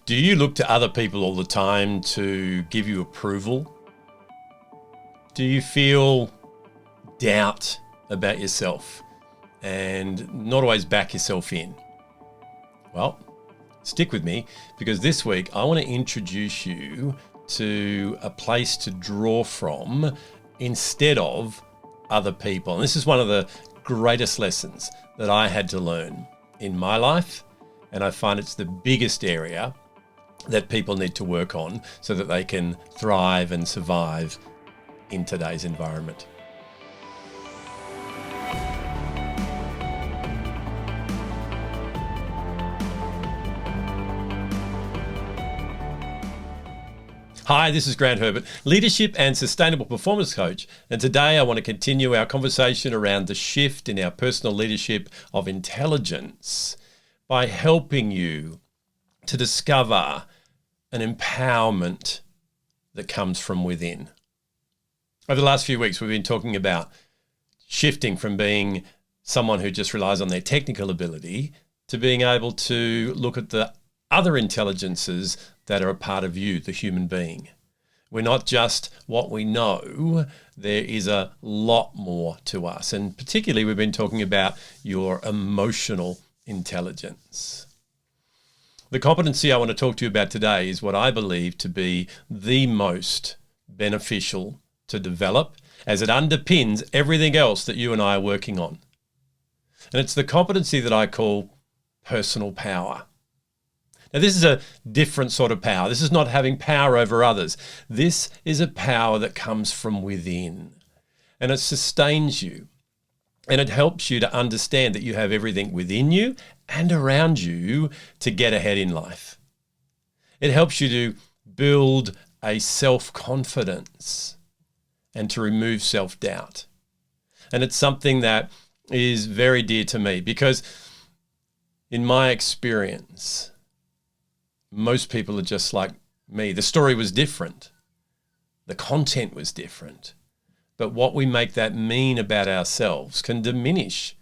Do you look to other people all the time to give you approval? Do you feel doubt about yourself and not always back yourself in? Well, stick with me, because this week I want to introduce you to a place to draw from instead of other people. And this is one of the greatest lessons that I had to learn in my life, and I find it's the biggest area that people need to work on so that they can thrive and survive in today's environment. Hi, this is Grant Herbert, leadership and sustainable performance coach. And today I want to continue our conversation around the shift in our personal leadership of intelligence by helping you to discover an empowerment that comes from within. Over the last few weeks, we've been talking about shifting from being someone who just relies on their technical ability to being able to look at the other intelligences that are a part of you, the human being. We're not just what we know, there is a lot more to us. And particularly, we've been talking about your emotional intelligence. The competency I want to talk to you about today is what I believe to be the most beneficial to develop, as it underpins everything else that you and I are working on. And it's the competency that I call personal power. Now, this is a different sort of power. This is not having power over others. This is a power that comes from within, and it sustains you, and it helps you to understand that you have everything within you and around you to get ahead in life. It helps you to build a self-confidence and to remove self-doubt. And it's something that is very dear to me because in my experience, most people are just like me. The story was different. The content was different. But what we make that mean about ourselves can diminish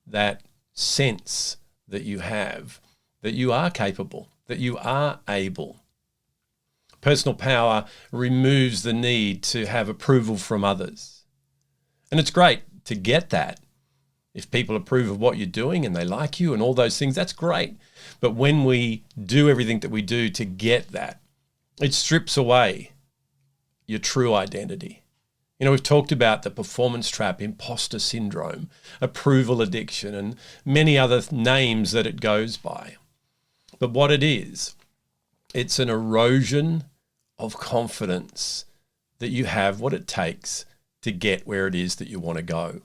that sense that you have, that you are capable, that you are able. Personal power removes the need to have approval from others. And it's great to get that. If people approve of what you're doing and they like you and all those things, that's great. But when we do everything that we do to get that, it strips away your true identity. You know, we've talked about the performance trap, imposter syndrome, approval addiction, and many other names that it goes by. But what it is, it's an erosion of confidence that you have what it takes to get where it is that you want to go.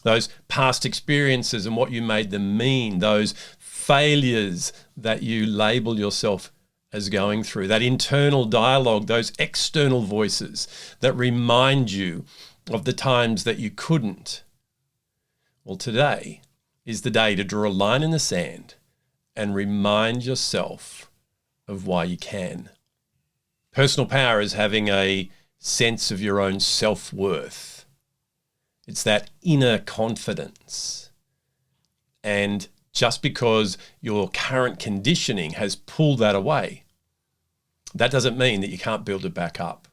Those past experiences and what you made them mean, those failures that you label yourself as going through, that internal dialogue, those external voices that remind you of the times that you couldn't. Well, today is the day to draw a line in the sand and remind yourself of why you can. Personal power is having a sense of your own self-worth. It's that inner confidence. And just because your current conditioning has pulled that away, that doesn't mean that you can't build it back up.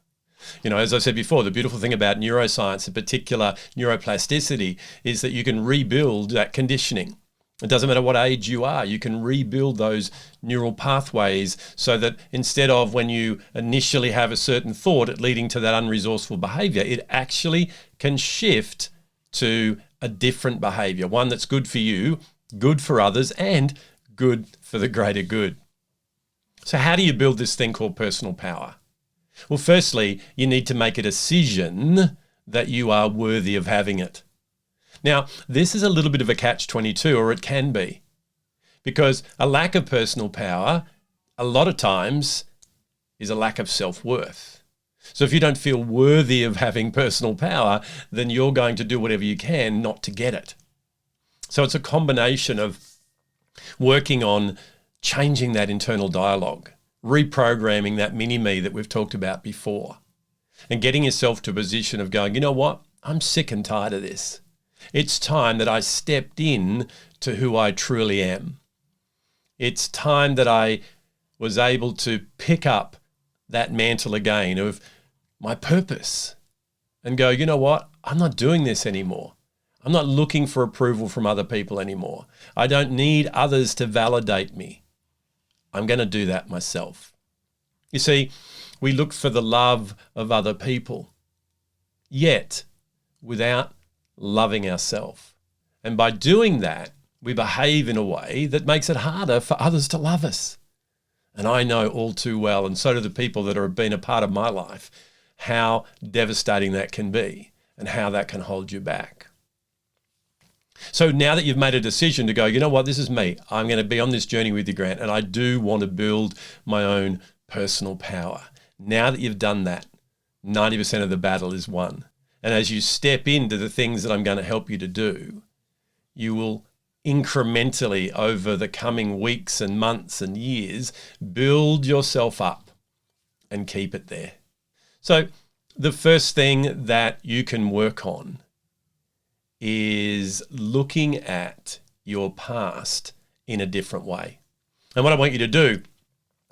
You know, as I said before, the beautiful thing about neuroscience, in particular neuroplasticity, is that you can rebuild that conditioning. It doesn't matter what age you are, you can rebuild those neural pathways so that instead of when you initially have a certain thought it leading to that unresourceful behavior, it actually can shift to a different behavior, one that's good for you, good for others, and good for the greater good. So how do you build this thing called personal power? Well, firstly, you need to make a decision that you are worthy of having it. Now, this is a little bit of a catch-22, or it can be, because a lack of personal power, a lot of times, is a lack of self-worth. So if you don't feel worthy of having personal power, then you're going to do whatever you can not to get it. So it's a combination of working on changing that internal dialogue, reprogramming that mini-me that we've talked about before, and getting yourself to a position of going, you know what, I'm sick and tired of this. It's time that I stepped in to who I truly am. It's time that I was able to pick up that mantle again of my purpose and go, you know what? I'm not doing this anymore. I'm not looking for approval from other people anymore. I don't need others to validate me. I'm going to do that myself. You see, we look for the love of other people, yet without loving ourselves. And by doing that, we behave in a way that makes it harder for others to love us. And I know all too well, and so do the people that have been a part of my life, how devastating that can be and how that can hold you back. So now that you've made a decision to go, you know what, this is me. I'm going to be on this journey with you, Grant, and I do want to build my own personal power. Now that you've done that, 90% of the battle is won. And as you step into the things that I'm going to help you to do, you will incrementally over the coming weeks and months and years, build yourself up and keep it there. So the first thing that you can work on is looking at your past in a different way. And what I want you to do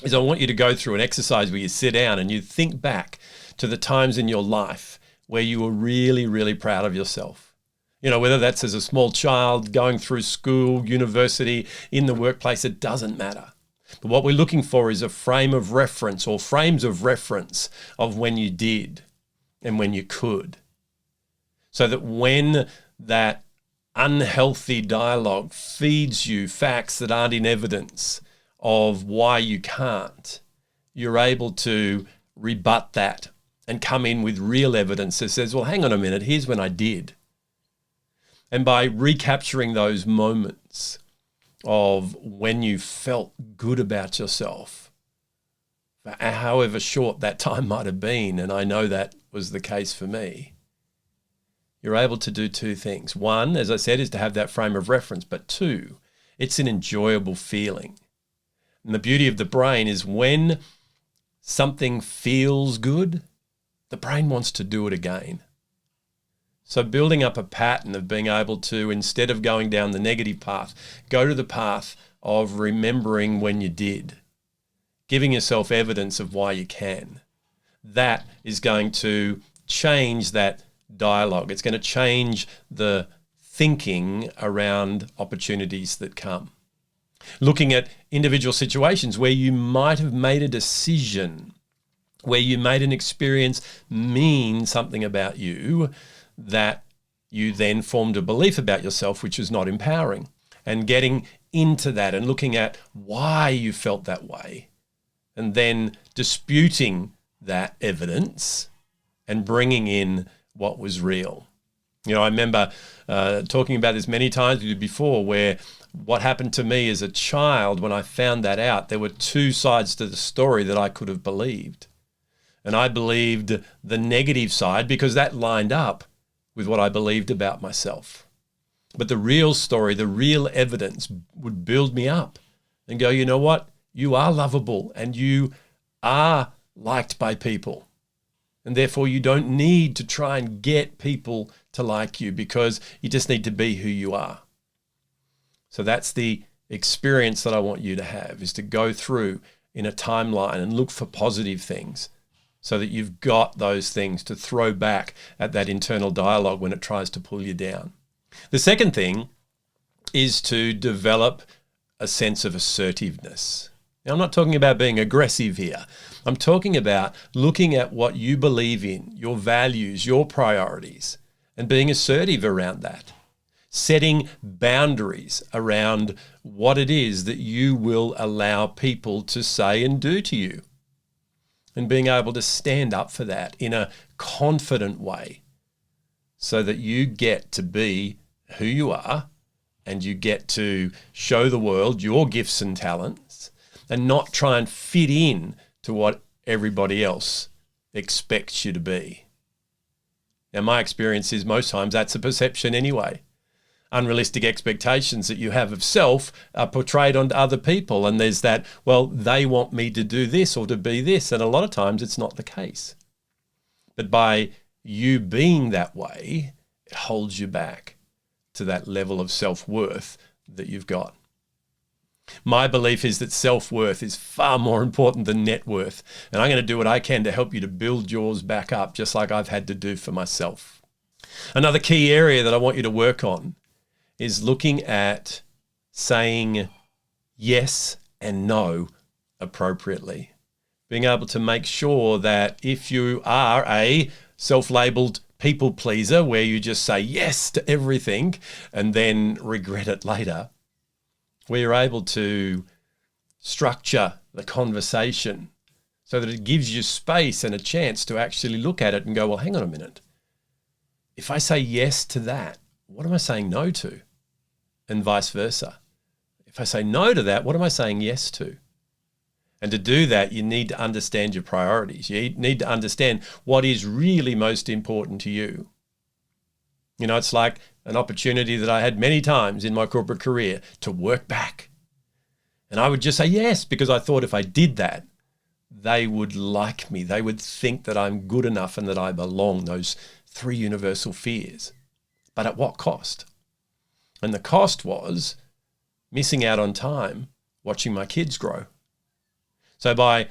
is I want you to go through an exercise where you sit down and you think back to the times in your life where you were really, really proud of yourself. You know, whether that's as a small child, going through school, university, in the workplace, it doesn't matter. But what we're looking for is a frame of reference or frames of reference of when you did and when you could. So that when that unhealthy dialogue feeds you facts that aren't in evidence of why you can't, you're able to rebut that and come in with real evidence that says, well, hang on a minute, here's when I did. And by recapturing those moments of when you felt good about yourself, however short that time might have been, and I know that was the case for me, you're able to do two things. One, as I said, is to have that frame of reference, but two, it's an enjoyable feeling. And the beauty of the brain is when something feels good, the brain wants to do it again. So building up a pattern of being able to, instead of going down the negative path, go to the path of remembering when you did, giving yourself evidence of why you can. That is going to change that dialogue. It's going to change the thinking around opportunities that come. Looking at individual situations where you might have made a decision, where you made an experience mean something about you, that you then formed a belief about yourself which is not empowering, and getting into that and looking at why you felt that way and then disputing that evidence and bringing in what was real. You know, I remember talking about this many times with you before, where what happened to me as a child when I found that out, there were two sides to the story that I could have believed. And I believed the negative side because that lined up with what I believed about myself. But the real story, the real evidence would build me up and go, you know what? You are lovable and you are liked by people. And therefore you don't need to try and get people to like you because you just need to be who you are. So that's the experience that I want you to have, is to go through in a timeline and look for positive things, so that you've got those things to throw back at that internal dialogue when it tries to pull you down. The second thing is to develop a sense of assertiveness. Now, I'm not talking about being aggressive here. I'm talking about looking at what you believe in, your values, your priorities, and being assertive around that. Setting boundaries around what it is that you will allow people to say and do to you. And being able to stand up for that in a confident way so that you get to be who you are and you get to show the world your gifts and talents and not try and fit in to what everybody else expects you to be. Now, my experience is most times that's a perception anyway. Unrealistic expectations that you have of self are portrayed onto other people. And there's that, well, they want me to do this or to be this. And a lot of times it's not the case. But by you being that way, it holds you back to that level of self-worth that you've got. My belief is that self-worth is far more important than net worth. And I'm going to do what I can to help you to build yours back up, just like I've had to do for myself. Another key area that I want you to work on is looking at saying yes and no appropriately. Being able to make sure that if you are a self-labeled people pleaser, where you just say yes to everything and then regret it later, where you're able to structure the conversation so that it gives you space and a chance to actually look at it and go, well, hang on a minute. If I say yes to that, what am I saying no to? And vice versa. If I say no to that, what am I saying yes to? And to do that, you need to understand your priorities. You need to understand what is really most important to you. You know, it's like an opportunity that I had many times in my corporate career to work back. And I would just say yes, because I thought if I did that, they would like me. They would think that I'm good enough and that I belong, those 3 universal fears. But at what cost? And the cost was missing out on time watching my kids grow. So by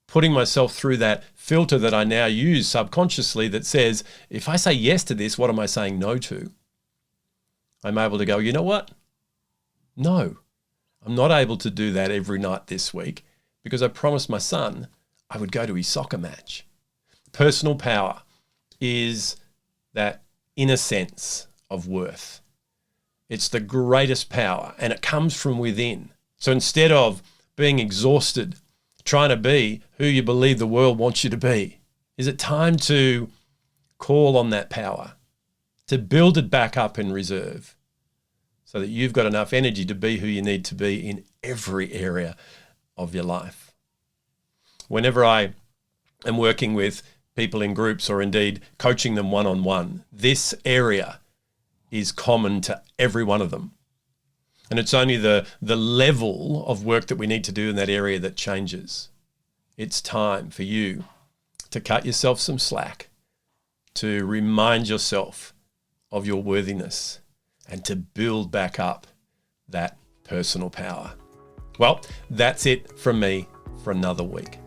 putting myself through that filter that I now use subconsciously that says, if I say yes to this, what am I saying no to? I'm able to go, you know what? No, I'm not able to do that every night this week because I promised my son I would go to his soccer match. Personal power is that inner sense of worth. It's the greatest power and it comes from within. So instead of being exhausted, trying to be who you believe the world wants you to be, is it time to call on that power, to build it back up in reserve so that you've got enough energy to be who you need to be in every area of your life. Whenever I am working with people in groups or indeed coaching them one-on-one, this area is common to every one of them. And it's only the level of work that we need to do in that area that changes. It's time for you to cut yourself some slack, to remind yourself of your worthiness, and to build back up that personal power. Well, that's it from me for another week.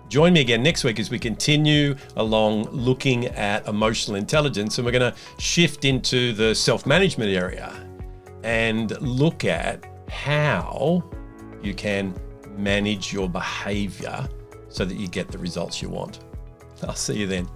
Join me again next week as we continue along looking at emotional intelligence, and we're going to shift into the self-management area and look at how you can manage your behavior so that you get the results you want. I'll see you then.